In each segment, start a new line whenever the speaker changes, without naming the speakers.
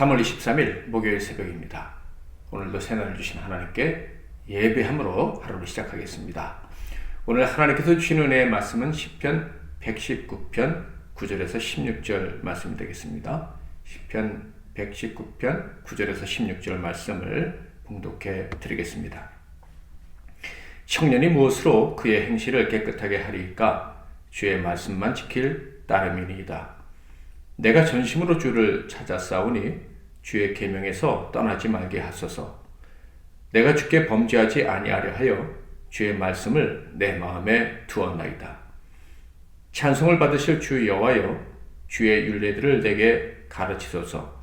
3월 23일 목요일 새벽입니다. 오늘도 새날을 주신 하나님께 예배함으로 하루를 시작하겠습니다. 오늘 하나님께서 주신 은혜의 말씀은 시편 119편 9절에서 16절 말씀이 되겠습니다. 시편 119편 9절에서 16절 말씀을 봉독해 드리겠습니다. 청년이 무엇으로 그의 행실을 깨끗하게 하리이까? 주의 말씀만 지킬 따름이니이다. 내가 전심으로 주를 찾아 싸우니 주의 계명에서 떠나지 말게 하소서. 내가 주께 범죄하지 아니하려 하여 주의 말씀을 내 마음에 두었나이다. 찬송을 받으실 주 여호와여, 주의 율례들을 내게 가르치소서.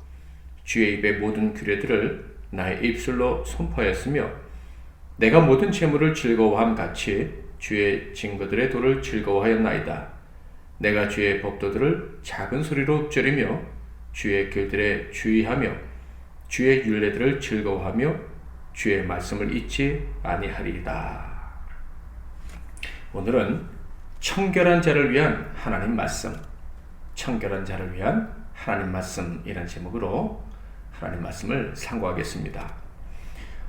주의 입의 모든 규례들을 나의 입술로 선포하였으며 내가 모든 재물을 즐거워함 같이 주의 증거들의 도를 즐거워하였나이다. 내가 주의 법도들을 작은 소리로 읊조리며 주의 길들에 주의하며 주의 율례들을 즐거워하며 주의 말씀을 잊지 아니하리이다. 오늘은 청결한 자를 위한 하나님 말씀, 청결한 자를 위한 하나님 말씀이라는 제목으로 하나님 말씀을 상고하겠습니다.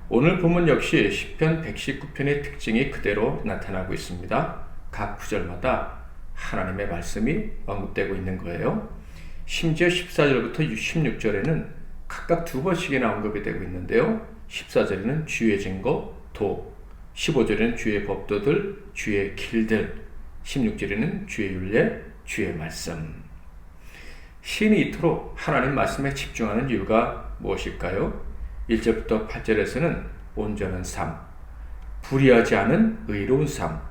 오늘 본문 역시 시편 119편의 특징이 그대로 나타나고 있습니다. 각 구절마다 하나님의 말씀이 언급되고 있는 거예요. 심지어 14절부터 16절에는 각각 두 번씩이나 언급이 되고 있는데요. 14절에는 주의 증거, 도, 15절에는 주의 법도들, 주의 길들, 16절에는 주의 율례, 주의 말씀. 시인이 이토록 하나님 말씀에 집중하는 이유가 무엇일까요? 1절부터 8절에서는 온전한 삶, 불의하지 않은 의로운 삶,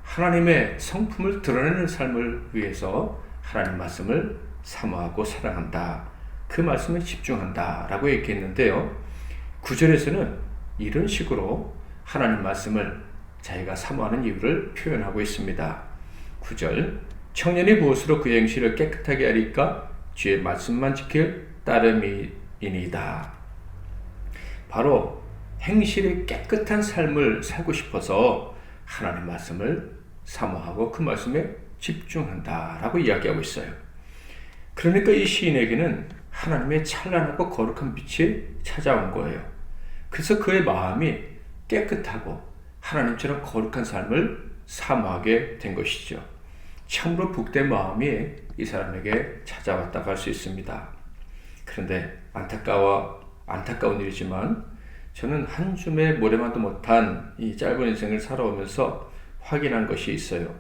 하나님의 성품을 드러내는 삶을 위해서 하나님 말씀을 사모하고 사랑한다. 그 말씀에 집중한다 라고 얘기했는데요. 9절에서는 이런 식으로 하나님 말씀을 자기가 사모하는 이유를 표현하고 있습니다. 9절, 청년이 무엇으로 그의 행실을 깨끗하게 하리까? 주의 말씀만 지킬 따름이니이다. 바로 행실이 깨끗한 삶을 살고 싶어서 하나님 말씀을 사모하고 그 말씀에 집중한다라고 이야기하고 있어요. 그러니까 이 시인에게는 하나님의 찬란하고 거룩한 빛이 찾아온 거예요. 그래서 그의 마음이 깨끗하고 하나님처럼 거룩한 삶을 사모하게 된 것이죠. 참으로 복된 마음이 이 사람에게 찾아왔다고 할 수 있습니다. 그런데 안타까운 일이지만 저는 한 줌의 모래만도 못한 이 짧은 인생을 살아오면서 확인한 것이 있어요.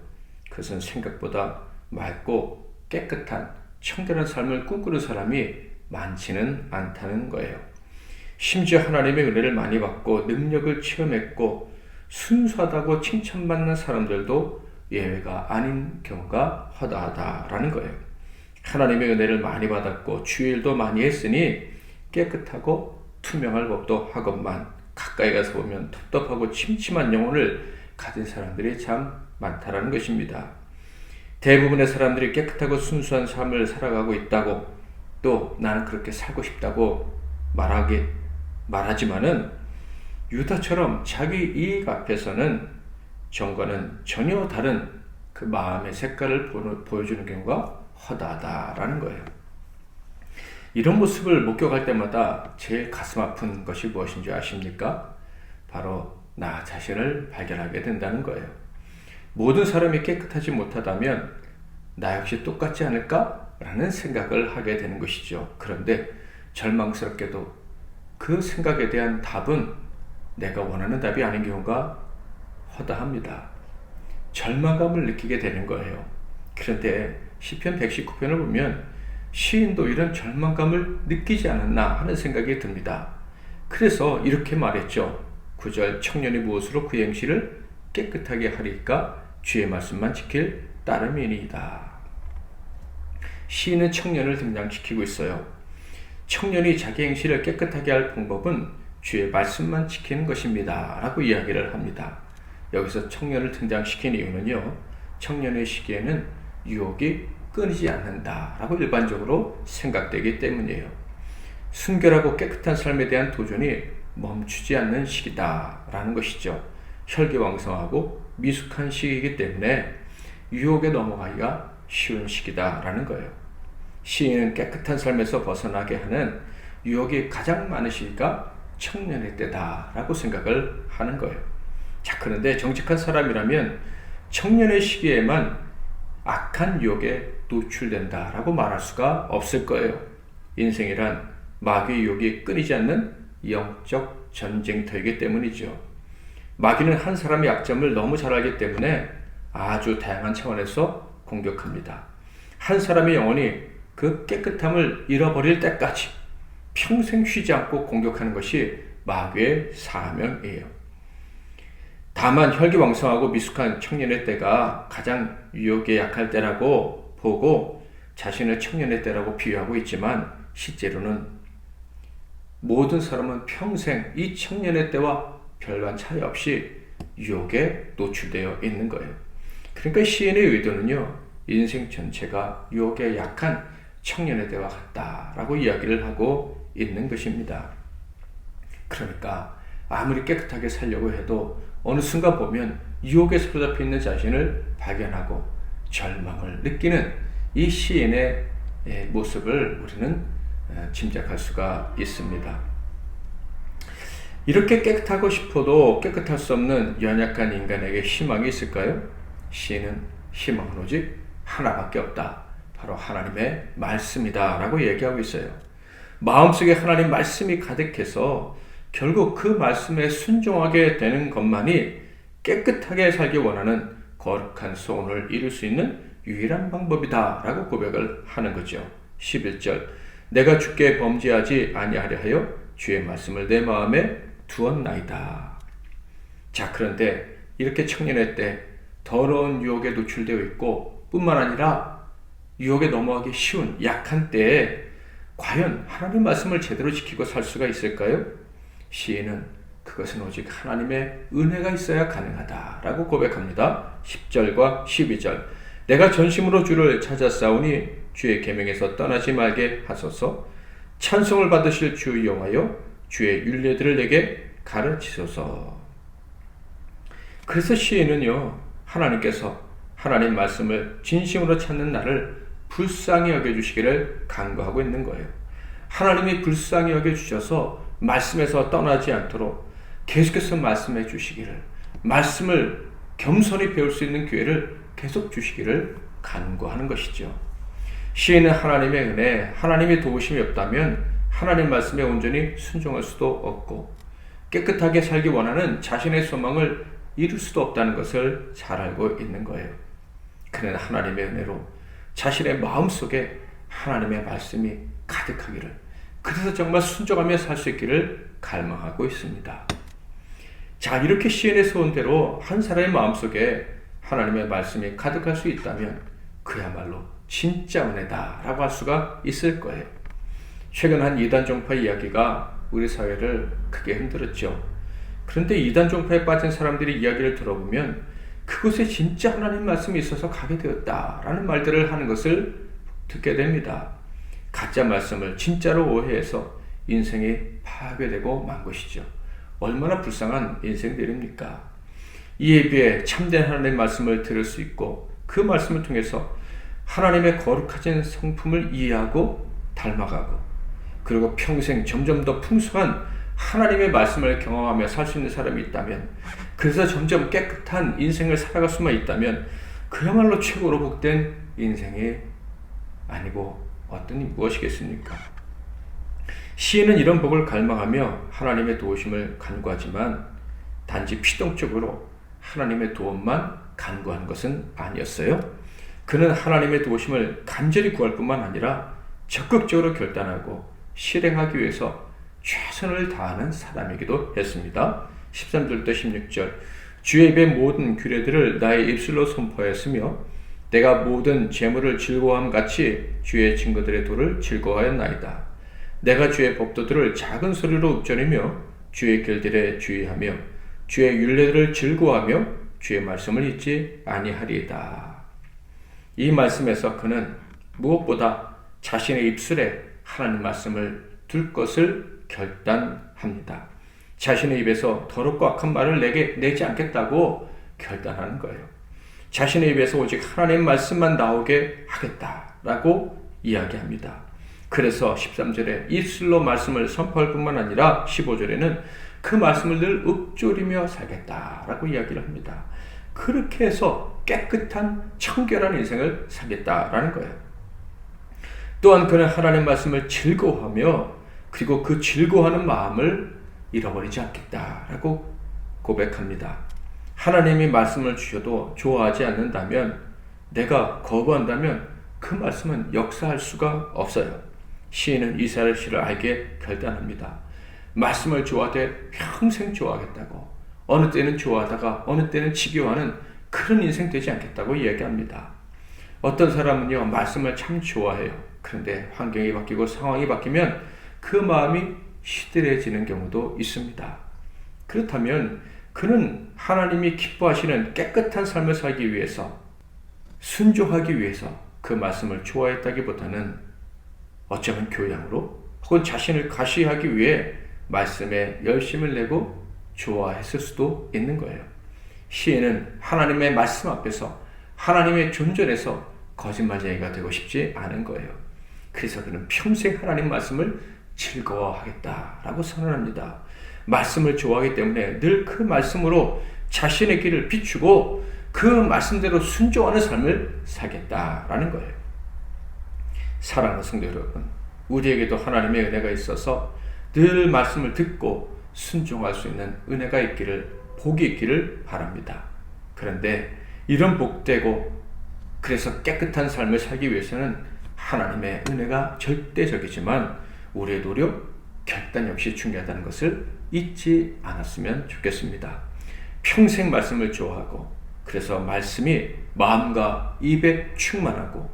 그것은 생각보다 맑고 깨끗한 청결한 삶을 꿈꾸는 사람이 많지는 않다는 거예요. 심지어 하나님의 은혜를 많이 받고 능력을 체험했고 순수하다고 칭찬받는 사람들도 예외가 아닌 경우가 허다하다라는 거예요. 하나님의 은혜를 많이 받았고 주일도 많이 했으니 깨끗하고 투명할 법도 하건만 가까이 가서 보면 텁텁하고 침침한 영혼을 가진 사람들이 참 많다라는 것입니다. 대부분의 사람들이 깨끗하고 순수한 삶을 살아가고 있다고 또 나는 그렇게 살고 싶다고 말하지만은 유다처럼 자기 이익 앞에서는 전과는 전혀 다른 그 마음의 색깔을 보여주는 경우가 허다하다라는 거예요. 이런 모습을 목격할 때마다 제일 가슴 아픈 것이 무엇인지 아십니까? 바로 나 자신을 발견하게 된다는 거예요. 모든 사람이 깨끗하지 못하다면 나 역시 똑같지 않을까? 라는 생각을 하게 되는 것이죠. 그런데 절망스럽게도 그 생각에 대한 답은 내가 원하는 답이 아닌 경우가 허다합니다. 절망감을 느끼게 되는 거예요. 그런데 시편 119편을 보면 시인도 이런 절망감을 느끼지 않았나 하는 생각이 듭니다. 그래서 이렇게 말했죠. 9절, 청년이 무엇으로 그의 행실을 깨끗하게 하리까? 주의 말씀만 지킬 따름이니이다. 시인은 청년을 등장시키고 있어요. 청년이 자기 행실을 깨끗하게 할 방법은 주의 말씀만 지키는 것입니다 라고 이야기를 합니다. 여기서 청년을 등장시킨 이유는요, 청년의 시기에는 유혹이 끊이지 않는다 라고 일반적으로 생각되기 때문이에요. 순결하고 깨끗한 삶에 대한 도전이 멈추지 않는 시기다 라는 것이죠. 혈기왕성하고 미숙한 시기이기 때문에 유혹에 넘어가기가 쉬운 시기다 라는 거예요. 시인은 깨끗한 삶에서 벗어나게 하는 유혹이 가장 많으시니까 청년의 때다라고 생각을 하는 거예요. 자, 그런데 정직한 사람이라면 청년의 시기에만 악한 유혹에 노출된다라고 말할 수가 없을 거예요. 인생이란 마귀의 유혹이 끊이지 않는 영적 전쟁터이기 때문이죠. 마귀는 한 사람의 약점을 너무 잘 알기 때문에 아주 다양한 차원에서 공격합니다. 한 사람의 영혼이 그 깨끗함을 잃어버릴 때까지 평생 쉬지 않고 공격하는 것이 마귀의 사명이에요. 다만 혈기왕성하고 미숙한 청년의 때가 가장 유혹에 약할 때라고 보고 자신을 청년의 때라고 비유하고 있지만 실제로는 모든 사람은 평생 이 청년의 때와 별반 차이 없이 유혹에 노출되어 있는 거예요. 그러니까 시인의 의도는요, 인생 전체가 유혹에 약한 청년의 때와 같다라고 이야기를 하고 있는 것입니다. 그러니까 아무리 깨끗하게 살려고 해도 어느 순간 보면 유혹에 사로잡혀 있는 자신을 발견하고 절망을 느끼는 이 시인의 모습을 우리는 짐작할 수가 있습니다. 이렇게 깨끗하고 싶어도 깨끗할 수 없는 연약한 인간에게 희망이 있을까요? 시인은 희망은 오직 하나밖에 없다. 바로 하나님의 말씀이다 라고 얘기하고 있어요. 마음속에 하나님 말씀이 가득해서 결국 그 말씀에 순종하게 되는 것만이 깨끗하게 살기 원하는 거룩한 소원을 이룰 수 있는 유일한 방법이다 라고 고백을 하는 거죠. 11절 내가 주께 범죄하지 아니하려 하여 주의 말씀을 내 마음에 두었나이다. 자, 그런데 이렇게 청년의 때 더러운 유혹에 노출되어 있고 뿐만 아니라 유혹에 넘어가기 쉬운 약한 때에 과연 하나님 말씀을 제대로 지키고 살 수가 있을까요? 시인은 그것은 오직 하나님의 은혜가 있어야 가능하다라고 고백합니다. 10절과 12절 내가 전심으로 주를 찾았사오니 주의 계명에서 떠나지 말게 하소서. 찬송을 받으실 주 여호와여 주의 율례들을 내게 가르치소서. 그래서 시인은요, 하나님께서 하나님 말씀을 진심으로 찾는 나를 불쌍히 여겨주시기를 간구하고 있는 거예요. 하나님이 불쌍히 여겨주셔서 말씀에서 떠나지 않도록 계속해서 말씀해 주시기를, 말씀을 겸손히 배울 수 있는 기회를 계속 주시기를 간구하는 것이죠. 시인은 하나님의 은혜, 하나님의 도우심이 없다면 하나님 말씀에 온전히 순종할 수도 없고 깨끗하게 살기 원하는 자신의 소망을 이룰 수도 없다는 것을 잘 알고 있는 거예요. 그는 하나님의 은혜로 자신의 마음속에 하나님의 말씀이 가득하기를, 그래서 정말 순종하며 살 수 있기를 갈망하고 있습니다. 자, 이렇게 시인의 소원대로 한 사람의 마음속에 하나님의 말씀이 가득할 수 있다면 그야말로 진짜 은혜다라고 할 수가 있을 거예요. 최근 한 이단 종파 이야기가 우리 사회를 크게 흔들었죠. 그런데 이단 종파에 빠진 사람들의 이야기를 들어보면 그곳에 진짜 하나님 말씀이 있어서 가게 되었다라는 말들을 하는 것을 듣게 됩니다. 가짜 말씀을 진짜로 오해해서 인생이 파괴되고 만 것이죠. 얼마나 불쌍한 인생들입니까? 이에 비해 참된 하나님의 말씀을 들을 수 있고 그 말씀을 통해서 하나님의 거룩하신 성품을 이해하고 닮아가고 그리고 평생 점점 더 풍성한 하나님의 말씀을 경험하며 살 수 있는 사람이 있다면, 그래서 점점 깨끗한 인생을 살아갈 수만 있다면 그야말로 최고로 복된 인생이 아니고 어떤 무엇이겠습니까? 시인은 이런 복을 갈망하며 하나님의 도우심을 간구하지만 단지 피동적으로 하나님의 도움만 간구한 것은 아니었어요. 그는 하나님의 도우심을 간절히 구할 뿐만 아니라 적극적으로 결단하고 실행하기 위해서 최선을 다하는 사람이기도 했습니다. 13절부터 16절 주의 입의 모든 규례들을 나의 입술로 선포하였으며 내가 모든 재물을 즐거워함같이 주의 증거들의 도를 즐거워하였나이다. 내가 주의 법도들을 작은 소리로 읊조리며 주의 길들에 주의하며 주의 율례들을 즐거워하며 주의 말씀을 잊지 아니하리이다. 이 말씀에서 그는 무엇보다 자신의 입술에 하나님 말씀을 둘 것을 결단합니다. 자신의 입에서 더럽고 악한 말을 내지 않겠다고 결단하는 거예요. 자신의 입에서 오직 하나님 말씀만 나오게 하겠다라고 이야기합니다. 그래서 13절에 입술로 말씀을 선포할 뿐만 아니라 15절에는 그 말씀을 늘 읊조리며 살겠다라고 이야기를 합니다. 그렇게 해서 깨끗한 청결한 인생을 살겠다라는 거예요. 또한 그는 하나님 말씀을 즐거워하며 그리고 그 즐거워하는 마음을 잃어버리지 않겠다라고 고백합니다. 하나님이 말씀을 주셔도 좋아하지 않는다면, 내가 거부한다면 그 말씀은 역사할 수가 없어요. 시인은 이스라엘 시를 알게 결단합니다. 말씀을 좋아하되 평생 좋아하겠다고, 어느 때는 좋아하다가 어느 때는 지겨워하는 그런 인생 되지 않겠다고 이야기합니다. 어떤 사람은요, 말씀을 참 좋아해요. 그런데 환경이 바뀌고 상황이 바뀌면 그 마음이 시들해지는 경우도 있습니다. 그렇다면 그는 하나님이 기뻐하시는 깨끗한 삶을 살기 위해서, 순종하기 위해서 그 말씀을 좋아했다기보다는 어쩌면 교양으로 혹은 자신을 과시하기 위해 말씀에 열심을 내고 좋아했을 수도 있는 거예요. 시인은 하나님의 말씀 앞에서, 하나님의 존전에서 거짓말쟁이가 되고 싶지 않은 거예요. 그래서 그는 평생 하나님 말씀을 즐거워하겠다라고 선언합니다. 말씀을 좋아하기 때문에 늘 그 말씀으로 자신의 길을 비추고 그 말씀대로 순종하는 삶을 살겠다라는 거예요. 사랑하는 성도 여러분, 우리에게도 하나님의 은혜가 있어서 늘 말씀을 듣고 순종할 수 있는 은혜가 있기를, 복이 있기를 바랍니다. 그런데 이런 복되고 그래서 깨끗한 삶을 살기 위해서는 하나님의 은혜가 절대적이지만 우리의 노력, 결단 역시 중요하다는 것을 잊지 않았으면 좋겠습니다. 평생 말씀을 좋아하고 그래서 말씀이 마음과 입에 충만하고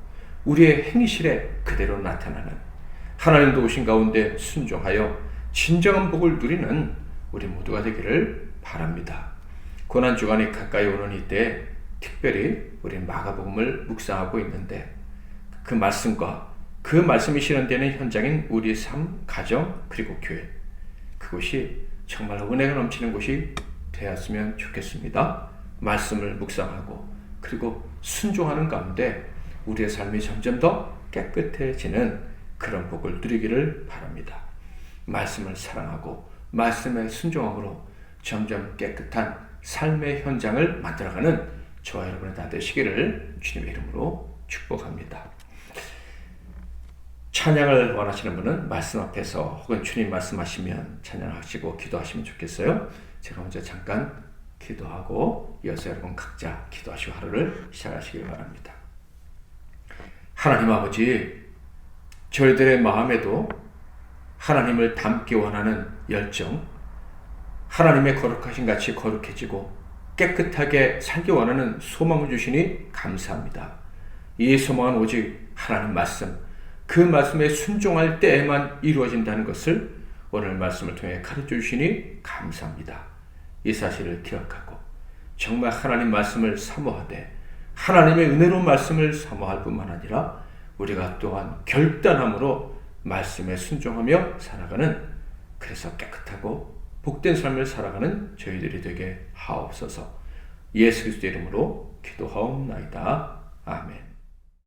우리의 행실에 그대로 나타나는, 하나님 도우신 가운데 순종하여 진정한 복을 누리는 우리 모두가 되기를 바랍니다. 고난주간이 가까이 오는 이때 특별히 우리 마가복음을 묵상하고 있는데, 그 말씀과 그 말씀이 실현되는 현장인 우리 삶, 가정, 그리고 교회, 그곳이 정말 은혜가 넘치는 곳이 되었으면 좋겠습니다. 말씀을 묵상하고 그리고 순종하는 가운데 우리의 삶이 점점 더 깨끗해지는 그런 복을 누리기를 바랍니다. 말씀을 사랑하고 말씀에 순종함으로 점점 깨끗한 삶의 현장을 만들어가는 저와 여러분의 다 되시기를 주님의 이름으로 축복합니다. 찬양을 원하시는 분은 말씀 앞에서 혹은 주님 말씀하시면 찬양하시고 기도하시면 좋겠어요. 제가 먼저 잠깐 기도하고 이어서 여러분 각자 기도하시고 하루를 시작하시길 바랍니다. 하나님 아버지, 저희들의 마음에도 하나님을 닮기 원하는 열정, 하나님의 거룩하신 같이 거룩해지고 깨끗하게 살기 원하는 소망을 주시니 감사합니다. 이 소망은 오직 하나님 말씀, 그 말씀에 순종할 때에만 이루어진다는 것을 오늘 말씀을 통해 가르쳐 주시니 감사합니다. 이 사실을 기억하고 정말 하나님 말씀을 사모하되 하나님의 은혜로운 말씀을 사모할 뿐만 아니라 우리가 또한 결단함으로 말씀에 순종하며 살아가는, 그래서 깨끗하고 복된 삶을 살아가는 저희들이 되게 하옵소서. 예수 그리스도 이름으로 기도하옵나이다. 아멘.